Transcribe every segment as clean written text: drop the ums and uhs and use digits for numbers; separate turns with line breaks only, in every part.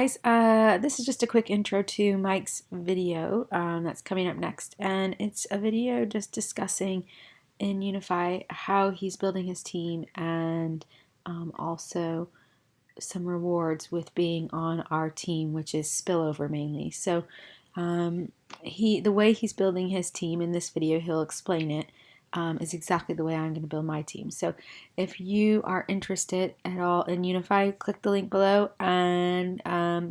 guys, this is just a quick intro to Mike's video that's coming up next, and it's a video just discussing in Unifii how he's building his team and also some rewards with being on our team, which is Spillover mainly. So the way he's building his team in this video, he'll explain it, is exactly the way I'm going to build my team. So if you are interested at all in Unifii, click the link below and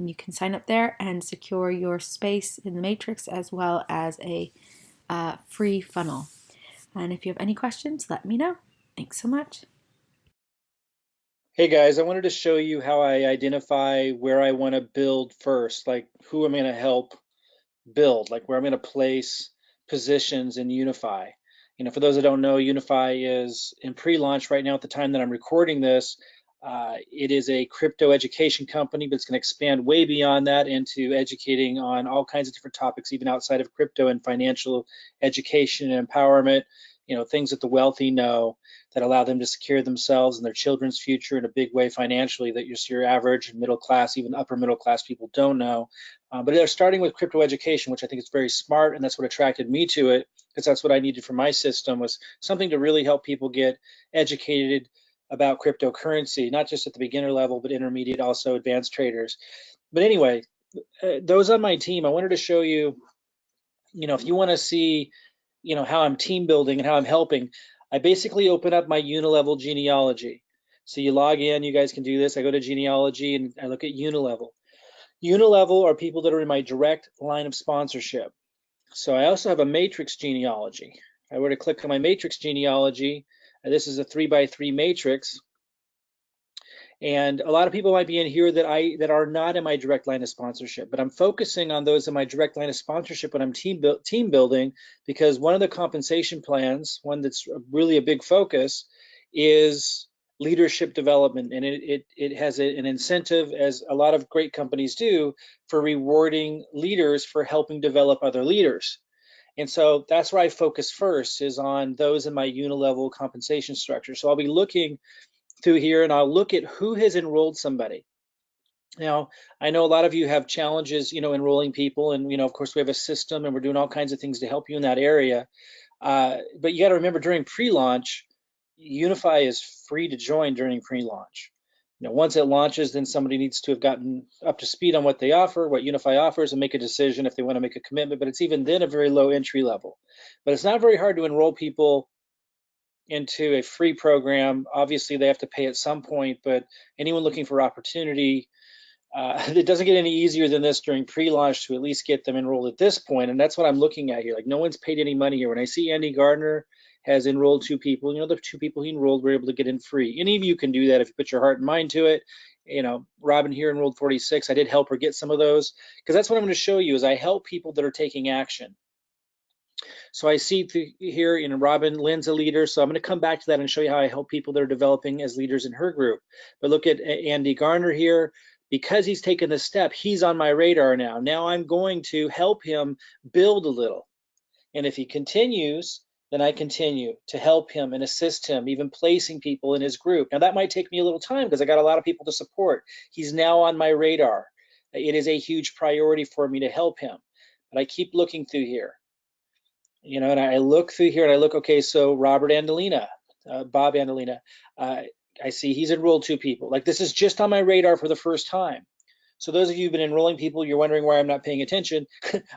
you can sign up there and secure your space in the matrix as well as a free funnel. And if you have any questions, let me know. Thanks so much.
Hey guys, I wanted to show you how I identify where I want to build first, like who I'm going to help build, like where I'm going to place positions in Unifii. For those that don't know, Unifii is in pre-launch right now at the time that I'm recording this. It is a crypto education company, but it's going to expand way beyond that into educating on all kinds of different topics, even outside of crypto and financial education and empowerment, things that the wealthy know that allow them to secure themselves and their children's future in a big way financially that your average middle class, even upper middle class people don't know. But they're starting with crypto education, which I think is very smart, and that's what attracted me to it, because that's what I needed for my system, was something to really help people get educated about cryptocurrency, not just at the beginner level, but intermediate, also advanced traders. But anyway, those on my team, I wanted to show you, if you want to see, how I'm team building and how I'm helping, I basically open up my unilevel genealogy. So you log in, you guys can do this. I go to genealogy and I look at unilevel. Unilevel are people that are in my direct line of sponsorship. So I also have a matrix genealogy. If I were to click on my matrix genealogy, this is a 3x3 matrix. And a lot of people might be in here that are not in my direct line of sponsorship, but I'm focusing on those in my direct line of sponsorship when I'm team building, because one of the compensation plans, one that's really a big focus, is leadership development, and it has an incentive, as a lot of great companies do, for rewarding leaders for helping develop other leaders. And so that's where I focus first, is on those in my unilevel compensation structure. So I'll be looking through here and I'll look at who has enrolled somebody. Now, I know a lot of you have challenges, enrolling people, and of course we have a system and we're doing all kinds of things to help you in that area. But you got to remember, during pre-launch, Unifii is free to join during pre-launch. Once it launches, then somebody needs to have gotten up to speed on what they offer, what Unifii offers, and make a decision if they want to make a commitment. But it's even then a very low entry level. But it's not very hard to enroll people into a free program. Obviously, they have to pay at some point, but anyone looking for opportunity, it doesn't get any easier than this during pre-launch to at least get them enrolled at this point. And that's what I'm looking at here. Like, no one's paid any money here. When I see Andy Gardner has enrolled 2 people, the 2 people he enrolled were able to get in free. Any of you can do that if you put your heart and mind to it. Robin here enrolled 46. I did help her get some of those, because that's what I'm going to show you, is I help people that are taking action. So I see here, Robin Lynn's a leader, so I'm going to come back to that and show you how I help people that are developing as leaders in her group. But look at Andy Garner here. Because he's taken this step, he's on my radar now. Now I'm going to help him build a little. And if he continues, then I continue to help him and assist him, even placing people in his group. Now that might take me a little time because I got a lot of people to support. He's now on my radar. It is a huge priority for me to help him. But I keep looking through here. And I look through here and I look, okay, so Robert Andolina, Bob Andolina, I see he's enrolled 2 people. Like, this is just on my radar for the first time. So those of you who've been enrolling people, you're wondering why I'm not paying attention.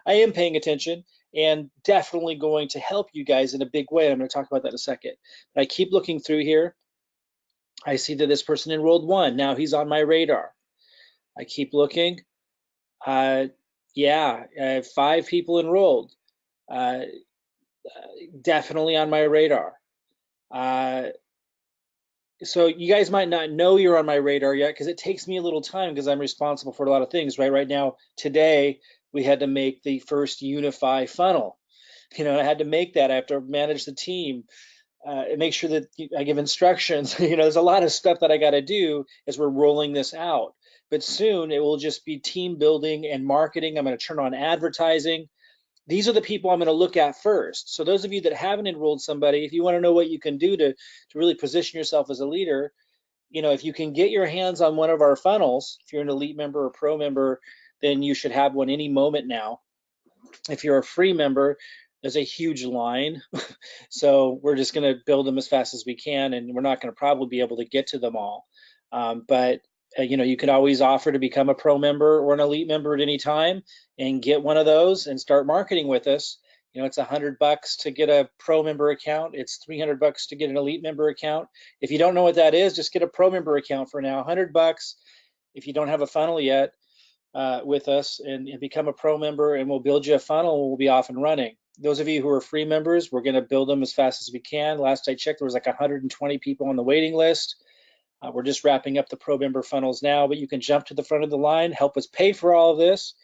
I am paying attention and definitely going to help you guys in a big way. I'm going to talk about that in a second. But I keep looking through here. I see that this person enrolled 1. Now he's on my radar. I keep looking. Yeah, I have 5 people enrolled. Definitely on my radar. So you guys might not know you're on my radar yet, because it takes me a little time, because I'm responsible for a lot of things, right? Right now, today, we had to make the first Unifii funnel. I had to make that. I have to manage the team, and make sure that I give instructions. There's a lot of stuff that I got to do as we're rolling this out. But soon it will just be team building and marketing. I'm going to turn on advertising. These are the people I'm going to look at first. So those of you that haven't enrolled somebody, if you want to know what you can do to really position yourself as a leader, if you can get your hands on one of our funnels, if you're an elite member or pro member, then you should have one any moment now. If you're a free member, there's a huge line. So we're just going to build them as fast as we can, and we're not going to probably be able to get to them all. But you can always offer to become a pro member or an elite member at any time and get one of those and start marketing with us. It's $100 to get a pro member account. It's $300 to get an elite member account. If you don't know what that is, just get a pro member account for now. $100 if you don't have a funnel yet with us, and become a pro member, and we'll build you a funnel and we'll be off and running. Those of you who are free members, we're going to build them as fast as we can. Last I checked, there was like 120 people on the waiting list. We're just wrapping up the pro member funnels now, but you can jump to the front of the line, help us pay for all of this,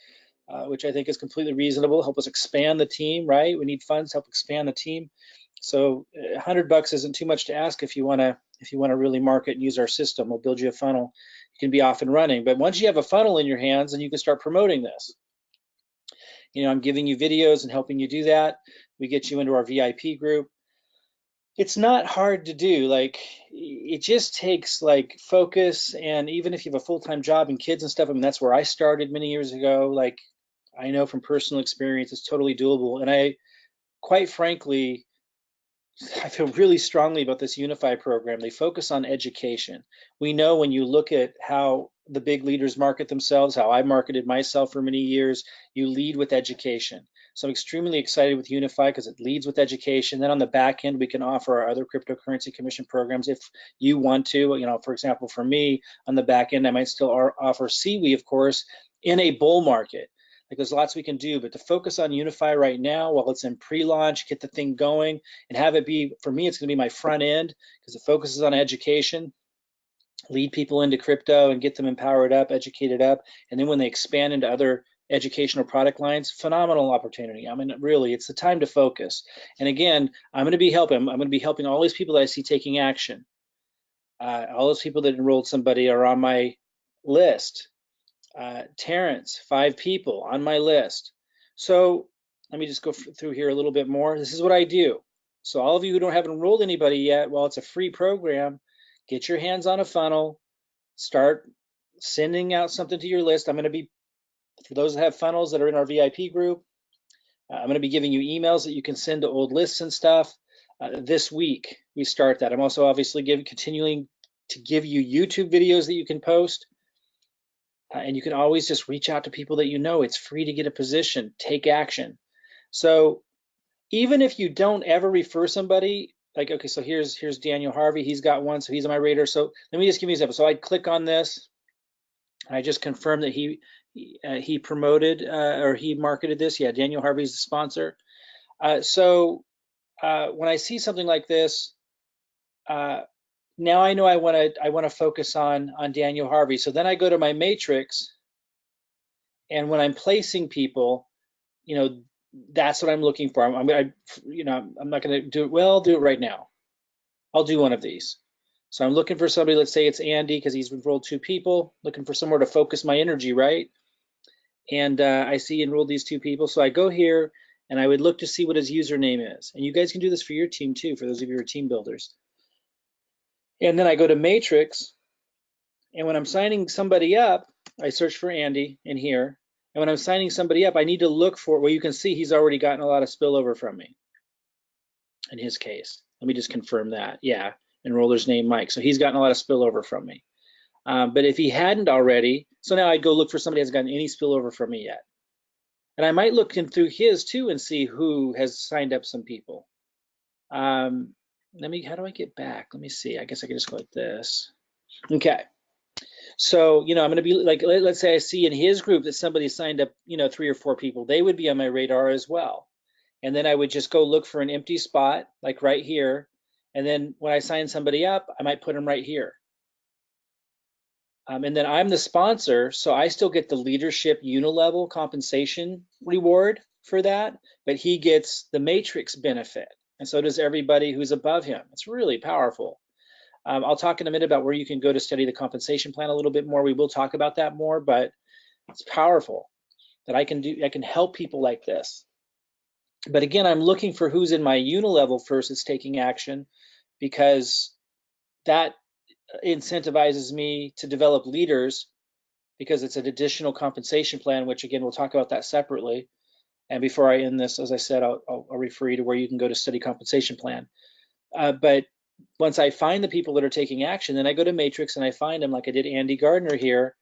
which I think is completely reasonable. Help us expand the team, right? We need funds to help expand the team. So $100 isn't too much to ask if you want to really market and use our system. We'll build you a funnel. You can be off and running. But once you have a funnel in your hands, then you can start promoting this. I'm giving you videos and helping you do that. We get you into our VIP group. It's not hard to do. Like, it just takes like focus, and even if you have a full-time job and kids and stuff, I mean, that's where I started many years ago. Like, I know from personal experience, it's totally doable. And I, quite frankly, I feel really strongly about this Unifii program. They focus on education. We know when you look at how the big leaders market themselves, how I marketed myself for many years, you lead with education. So I'm extremely excited with Unifii because it leads with education. Then on the back end, we can offer our other cryptocurrency commission programs if you want to. For example, for me, on the back end, I might still offer CWE, of course, in a bull market. Like, there's lots we can do, but to focus on Unifii right now while it's in pre-launch, get the thing going, and have it be, for me, it's going to be my front end because it focuses on education, lead people into crypto and get them empowered up, educated up, and then when they expand into other educational product lines, phenomenal opportunity. I mean, really, it's the time to focus. And again, I'm going to be helping all these people that I see taking action. All those people that enrolled somebody are on my list. Terrence, 5 people on my list. So let me just go through here a little bit more. This is what I do. So all of you who haven't enrolled anybody yet, well, it's a free program. Get your hands on a funnel. Start sending out something to your list. I'm going to be, for those that have funnels that are in our VIP group, I'm going to be giving you emails that you can send to old lists and stuff. This week, we start that. I'm also obviously continuing to give you YouTube videos that you can post. And you can always just reach out to people that you know. It's free to get a position. Take action. So even if you don't ever refer somebody, like, okay, so here's Daniel Harvey. He's got one, so he's on my radar. So let me just give you an example. So I click on this. I just confirm that he promoted or he marketed this. Yeah, Daniel Harvey's the sponsor. So when I see something like this, now I know I want to focus on Daniel Harvey. So then I go to my matrix, and when I'm placing people, that's what I'm looking for. I'm not going to do it. Well, I'll do it right now. I'll do one of these. So I'm looking for somebody. Let's say it's Andy because he's enrolled 2 people. Looking for somewhere to focus my energy, right? And I see enrolled these 2 people. So I go here and I would look to see what his username is. And you guys can do this for your team too, for those of you who are team builders. And then I go to Matrix, and when I'm signing somebody up, I search for Andy in here. And when I'm signing somebody up, I need to look for, well, you can see he's already gotten a lot of spillover from me in his case. Let me just confirm that. Yeah, enroller's name, Mike. So he's gotten a lot of spillover from me. But if he hadn't already, so now I'd go look for somebody who hasn't gotten any spillover from me yet. And I might look in through his too and see who has signed up some people. How do I get back? Let me see. I guess I can just go like this. Okay. So, I'm going to be like, let's say I see in his group that somebody signed up, 3 or 4 people. They would be on my radar as well. And then I would just go look for an empty spot, like right here. And then when I sign somebody up, I might put them right here. And then I'm the sponsor, so I still get the leadership unilevel compensation reward for that, but he gets the matrix benefit. And so does everybody who's above him. It's really powerful. I'll talk in a minute about where you can go to study the compensation plan a little bit more. We will talk about that more, but it's powerful that I can help people like this. But again, I'm looking for who's in my unilevel first that's taking action, because that incentivizes me to develop leaders because it's an additional compensation plan, which again, we'll talk about that separately. And before I end this, as I said, I'll refer you to where you can go to study compensation plan. But once I find the people that are taking action, then I go to Matrix and I find them like I did Andy Gardner here.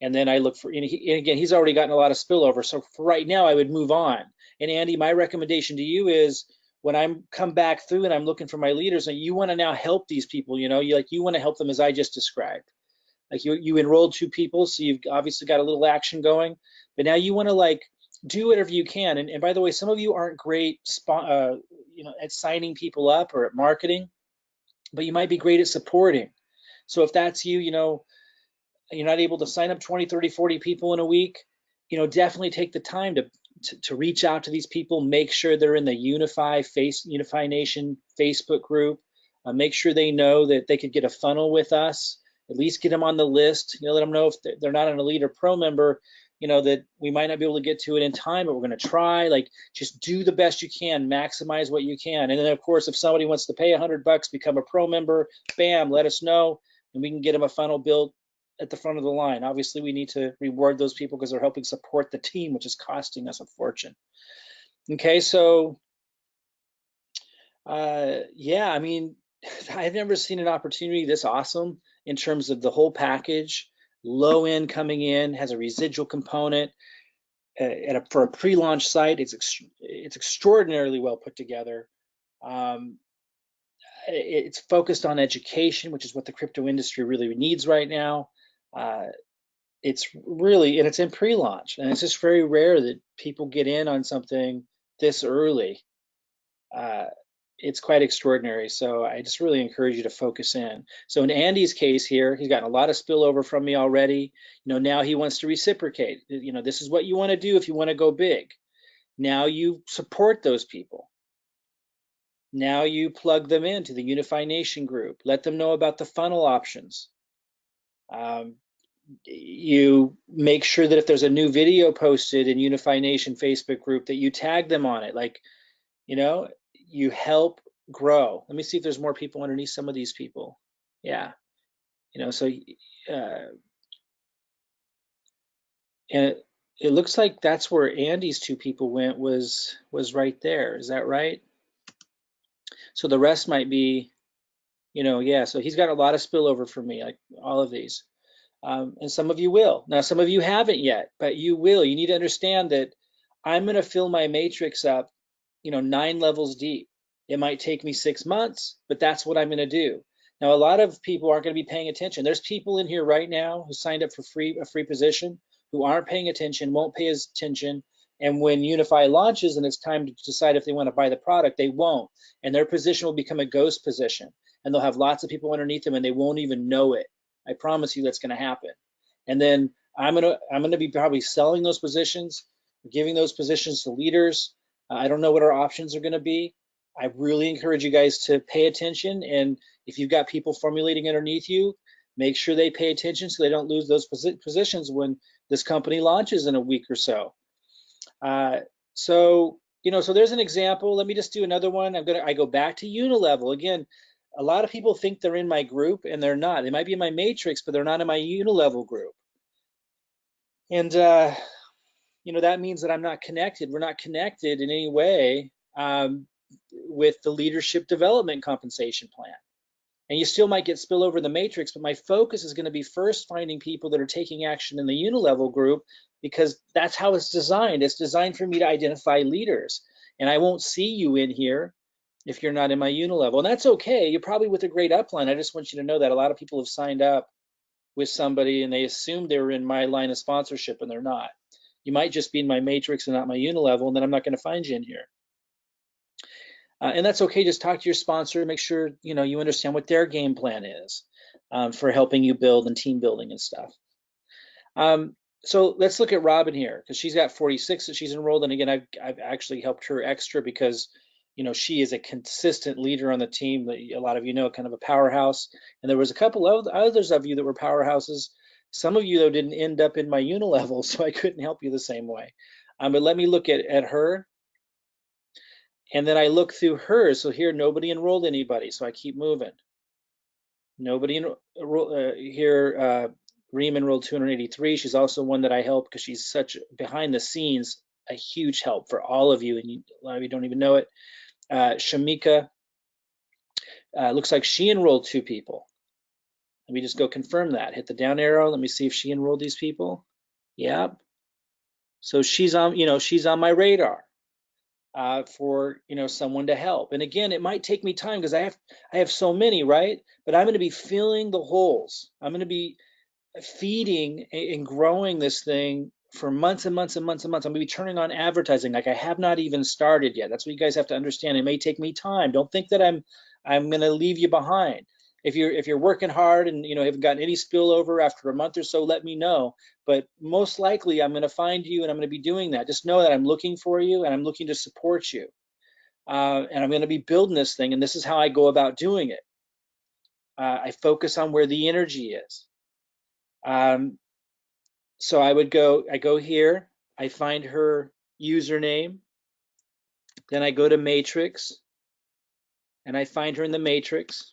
And then I look for, and again, he's already gotten a lot of spillover. So for right now, I would move on. And Andy, my recommendation to you is when I'm come back through and I'm looking for my leaders, and you want to now help these people, you want to help them as I just described. Like you enrolled 2 people, so you've obviously got a little action going. But now you want to like do whatever you can. And by the way, some of you aren't great, at signing people up or at marketing, but you might be great at supporting. So if that's you, you're not able to sign up 20, 30, 40 people in a week, definitely take the time to reach out to these people, make sure they're in the Unifii Nation Facebook group, make sure they know that they could get a funnel with us, at least get them on the list, let them know if they're not an elite or pro member, that we might not be able to get to it in time, but we're going to try. Like, just do the best you can, maximize what you can. And then of course, if somebody wants to pay $100, become a pro member, bam, let us know, and we can get them a funnel built at the front of the line. Obviously, we need to reward those people because they're helping support the team, which is costing us a fortune. Okay, so yeah, I mean, I've never seen an opportunity this awesome in terms of the whole package. Low end coming in, has a residual component. For a pre-launch site, it's extraordinarily well put together. Um, it's focused on education, which is what the crypto industry really needs right now. It's really, and it's in pre-launch, and it's just very rare that people get in on something this early. Uh, it's quite extraordinary. So I just really encourage you to focus in. So in Andy's case here, he's gotten a lot of spillover from me already. Now he wants to reciprocate. This is what you want to do if you want to go big. Now you support those people. Now you plug them into the Unifii Nation group. Let them know about the funnel options. You make sure that if there's a new video posted in Unifii Nation Facebook group that you tag them on it. Like, you help grow. Let me see if there's more people underneath some of these people. Yeah, so and it looks like that's where Andy's 2 people went was right there. Is that right? So the rest might be, yeah. So he's got a lot of spillover for me, like all of these. And some of you will. Now, some of you haven't yet, but you will. You need to understand that I'm going to fill my matrix up, 9 levels deep. It might take me 6 months, but that's what I'm going to do. Now, a lot of people aren't going to be paying attention. There's people in here right now who signed up for a free position who aren't paying attention, won't pay attention. And when Unifii launches and it's time to decide if they want to buy the product, they won't. And their position will become a ghost position. And they'll have lots of people underneath them and they won't even know it. I promise you that's going to happen. And then I'm gonna be probably selling those positions, giving those positions to leaders. I don't know what our options are going to be. I really encourage you guys to pay attention. And if you've got people formulating underneath you, make sure they pay attention so they don't lose those positions when this company launches in a week or so. So there's an example. Let me just do another one. I go back to Unilevel again. A lot of people think they're in my group and they're not. They might be in my matrix, but they're not in my Unilevel group. And that means that I'm not connected. We're not connected in any way with the leadership development compensation plan. And you still might get spillover in the matrix, but my focus is going to be first finding people that are taking action in the Unilevel group because that's how it's designed. It's designed for me to identify leaders. And I won't see you in here if you're not in my Unilevel. And that's okay. You're probably with a great upline. I just want you to know that a lot of people have signed up with somebody and they assume they were in my line of sponsorship and they're not. You might just be in my matrix and not my Unilevel, and then I'm not going to find you in here. And that's okay. Just talk to your sponsor, make sure you understand what their game plan is for helping you build and team building and stuff. So let's look at Robin here because she's got 46 that she's enrolled, and again, I've actually helped her extra because she is a consistent leader on the team. That a lot of kind of a powerhouse. And there was a couple of others of you that were powerhouses. Some of you though didn't end up in my Unilevel, so I couldn't help you the same way. But let me look at her. And then I look through hers. So here, nobody enrolled anybody. So I keep moving. Nobody in here. Reem enrolled 283. She's also one that I help because she's such behind the scenes a huge help for all of you, and a lot of you don't even know it. Shamika, looks like she enrolled 2 people. Let me just go confirm that. Hit the down arrow. Let me see if she enrolled these people. Yep. So she's on, she's on my radar for someone to help. And again, it might take me time because I have so many, right? But I'm going to be filling the holes. I'm going to be feeding and growing this thing for months and months and months and months. I'm going to be turning on advertising like I have not even started yet. That's what you guys have to understand. It may take me time. Don't think that I'm going to leave you behind. If you're working hard and haven't gotten any spillover after a month or so, let me know. But most likely I'm going to find you and I'm going to be doing that. Just know that I'm looking for you and I'm looking to support you. And I'm going to be building this thing, and this is how I go about doing it. I focus on where the energy is. So I go here, I find her username, then I go to matrix and I find her in the matrix.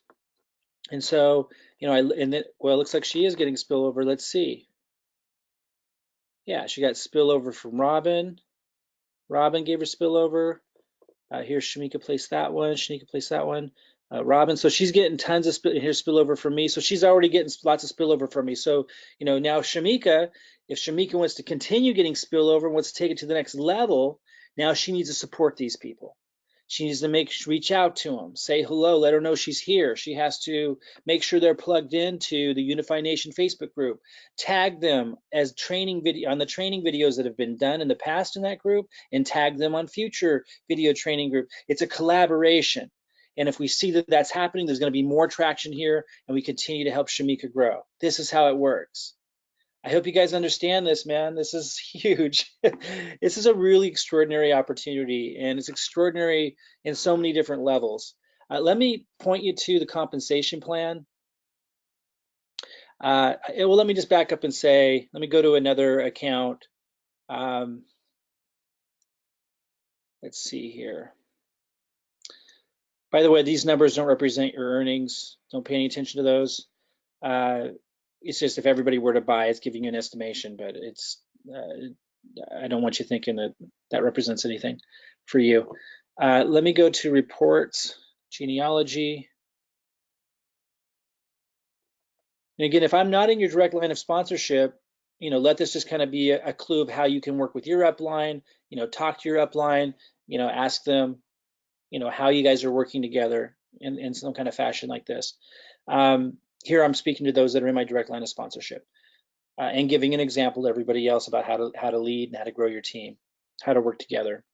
And so, well, it looks like she is getting spillover. Let's see. Yeah, she got spillover from Robin. Robin gave her spillover. Here's Shamika placed that one. Shamika placed that one. Robin, so she's getting tons of spillover from me. So she's already getting lots of spillover from me. So, now Shamika, if Shamika wants to continue getting spillover, wants to take it to the next level, now she needs to support these people. She needs to reach out to them, say hello, let her know she's here. She has to make sure they're plugged into the Unify Nation Facebook group. Tag them as training video on the training videos that have been done in the past in that group, and tag them on future video training group. It's a collaboration. And if we see that that's happening, there's going to be more traction here, and we continue to help Shamika grow. This is how it works. I hope you guys understand this, man. This is huge. This is a really extraordinary opportunity, and it's extraordinary in so many different levels. Let me point you to the compensation plan. Well, let me just back up and say, let me go to another account. Let's see here. By the way, these numbers don't represent your earnings. Don't pay any attention to those. It's just if everybody were to buy, it's giving you an estimation, but I don't want you thinking that that represents anything for you. Let me go to reports, genealogy. And again, if I'm not in your direct line of sponsorship, let this just kind of be a clue of how you can work with your upline, talk to your upline, ask them, how you guys are working together in some kind of fashion like this. Here I'm speaking to those that are in my direct line of sponsorship. And giving an example to everybody else about how to lead and how to grow your team, how to work together.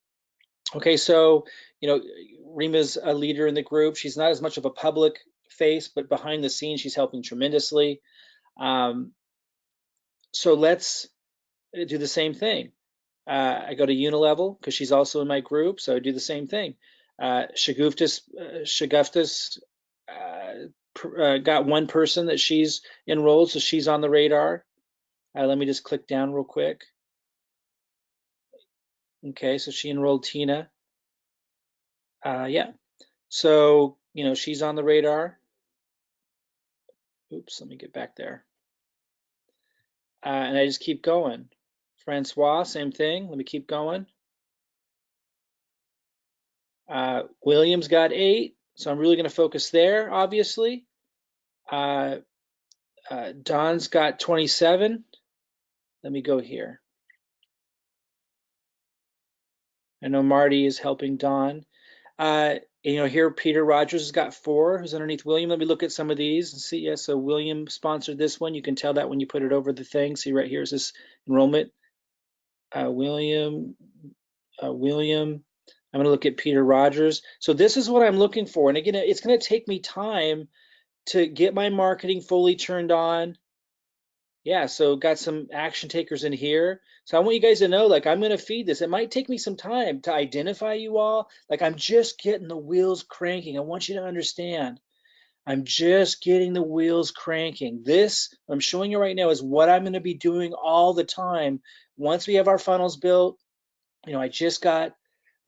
Okay, so Rima's a leader in the group. She's not as much of a public face, but behind the scenes, she's helping tremendously. So let's do the same thing. I go to Unilevel because she's also in my group, so I do the same thing. Shaguftas got one person that she's enrolled, so she's on the radar. Let me just click down real quick. Okay, so she enrolled Tina. Yeah, so she's on the radar. Oops, let me get back there. And I just keep going. Francois, same thing. Let me keep going. William's got 8, so I'm really going to focus there, obviously. Don's got 27. Let me go here. I know Marty is helping Don. Here Peter Rogers has got 4, who's underneath William. Let me look at some of these and see. Yeah, so William sponsored this one. You can tell that when you put it over the thing. See right here is this enrollment. William. I'm going to look at Peter Rogers. So this is what I'm looking for. And again, it's going to take me time to get my marketing fully turned on. Yeah, so got some action takers in here. So I want you guys to know, like, I'm going to feed this. It might take me some time to identify you all. Like, I'm just getting the wheels cranking. I want you to understand. I'm just getting the wheels cranking. This I'm showing you right now is what I'm going to be doing all the time. Once we have our funnels built, I just got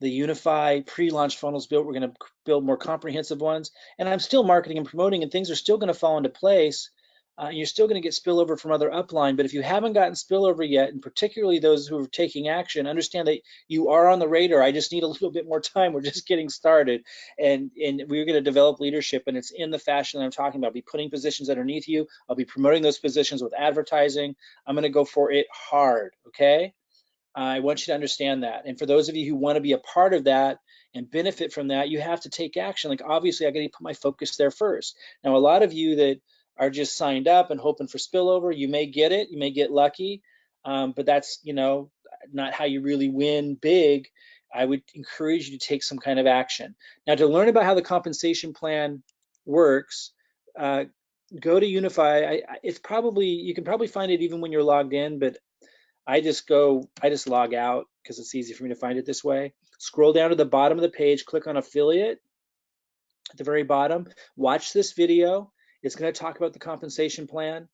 the Unifii pre-launch funnels built. We're going to build more comprehensive ones. And I'm still marketing and promoting, and things are still going to fall into place. You're still going to get spillover from other upline. But if you haven't gotten spillover yet, and particularly those who are taking action, understand that you are on the radar. I just need a little bit more time. We're just getting started. And we're going to develop leadership, and it's in the fashion that I'm talking about. I'll be putting positions underneath you. I'll be promoting those positions with advertising. I'm going to go for it hard, okay? I want you to understand that. And for those of you who want to be a part of that and benefit from that, you have to take action. Like, obviously, I got to put my focus there first. Now, a lot of you that are just signed up and hoping for spillover, you may get it, you may get lucky, but that's, not how you really win big. I would encourage you to take some kind of action. Now, to learn about how the compensation plan works, go to Unifii. You can probably find it even when you're logged in, but I just log out because it's easy for me to find it this way. Scroll down to the bottom of the page, click on affiliate at the very bottom. Watch this video. It's going to talk about the compensation plan.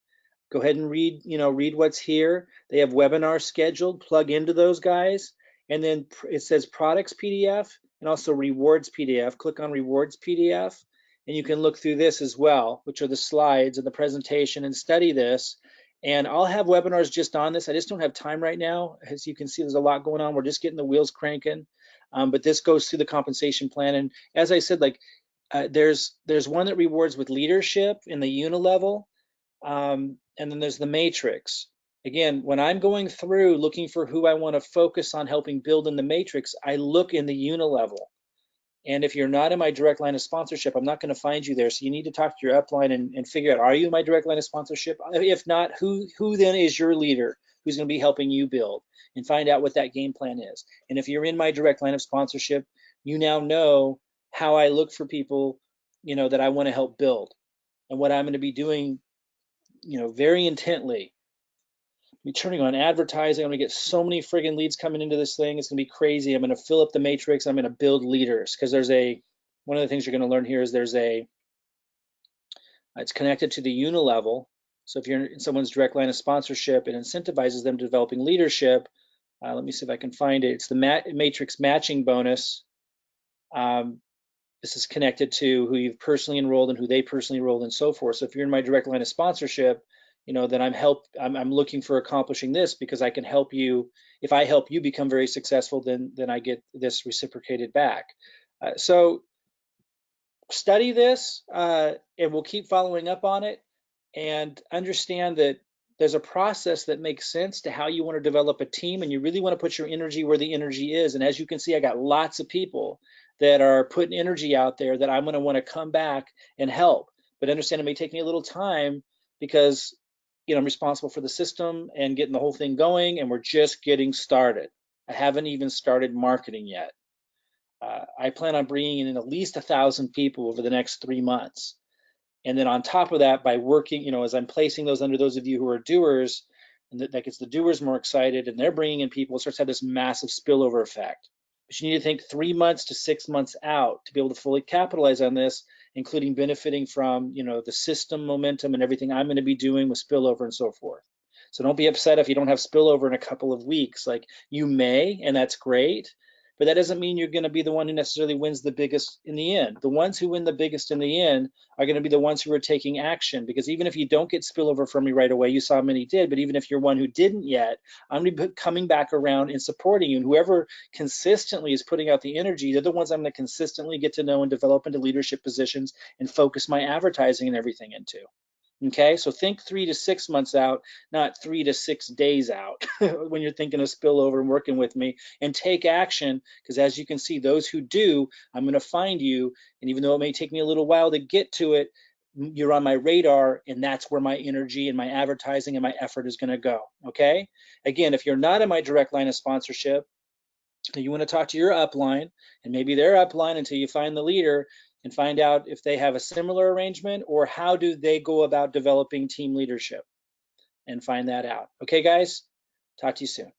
Go ahead and read what's here. They have webinars scheduled. Plug into those guys. And then it says products PDF and also rewards PDF. Click on rewards PDF. And you can look through this as well, which are the slides and the presentation, and study this. And I'll have webinars just on this. I just don't have time right now. As you can see, there's a lot going on. We're just getting the wheels cranking. But this goes through the compensation plan. And as I said, there's one that rewards with leadership in the unilevel. And then there's the matrix. Again, when I'm going through looking for who I want to focus on helping build in the matrix, I look in the unilevel. And if you're not in my direct line of sponsorship, I'm not going to find you there. So you need to talk to your upline and figure out, are you in my direct line of sponsorship? If not, who then is your leader who's going to be helping you build, and find out what that game plan is. And if you're in my direct line of sponsorship, you now know how I look for people, that I want to help build, and what I'm going to be doing, very intently. Be turning on advertising. I'm gonna get so many friggin' leads coming into this thing. It's gonna be crazy. I'm gonna fill up the matrix. I'm gonna build leaders, because one of the things you're gonna learn here is it's connected to the unilevel. So if you're in someone's direct line of sponsorship, it incentivizes them to developing leadership. Let me see if I can find it. It's the matrix matching bonus. This is connected to who you've personally enrolled and who they personally enrolled and so forth. So if you're in my direct line of sponsorship, then I'm looking for accomplishing this, because I can help you. If I help you become very successful, then I get this reciprocated back. So study this, and we'll keep following up on it, and understand that there's a process that makes sense to how you want to develop a team, and you really want to put your energy where the energy is. And as you can see, I got lots of people that are putting energy out there that I'm going to want to come back and help. But understand, it may take me a little time, because I'm responsible for the system and getting the whole thing going, and we're just getting started. I haven't even started marketing yet. I plan on bringing in at least 1,000 people over the next 3 months. And then on top of that, by working, as I'm placing those under those of you who are doers, and that gets the doers more excited, and they're bringing in people, it starts to have this massive spillover effect. But you need to think 3 months to 6 months out to be able to fully capitalize on this, including benefiting from, the system momentum and everything I'm going to be doing with spillover and so forth. So don't be upset if you don't have spillover in a couple of weeks. Like, you may, and that's great, but that doesn't mean you're going to be the one who necessarily wins the biggest in the end. The ones who win the biggest in the end are going to be the ones who are taking action, because even if you don't get spillover from me right away, you saw many did, but even if you're one who didn't yet, I'm going to be coming back around and supporting you. And whoever consistently is putting out the energy, they're the ones I'm going to consistently get to know and develop into leadership positions and focus my advertising and everything into. Okay, so think 3 to 6 months out, not 3 to 6 days out when you're thinking of spillover and working with me, and take action, because as you can see, those who do, I'm going to find you. And even though it may take me a little while to get to it, you're on my radar, and that's where my energy and my advertising and my effort is going to go. Okay, again, if you're not in my direct line of sponsorship, you want to talk to your upline, and maybe their upline, until you find the leader and find out if they have a similar arrangement, or how do they go about developing team leadership, and find that out. Okay, guys, talk to you soon.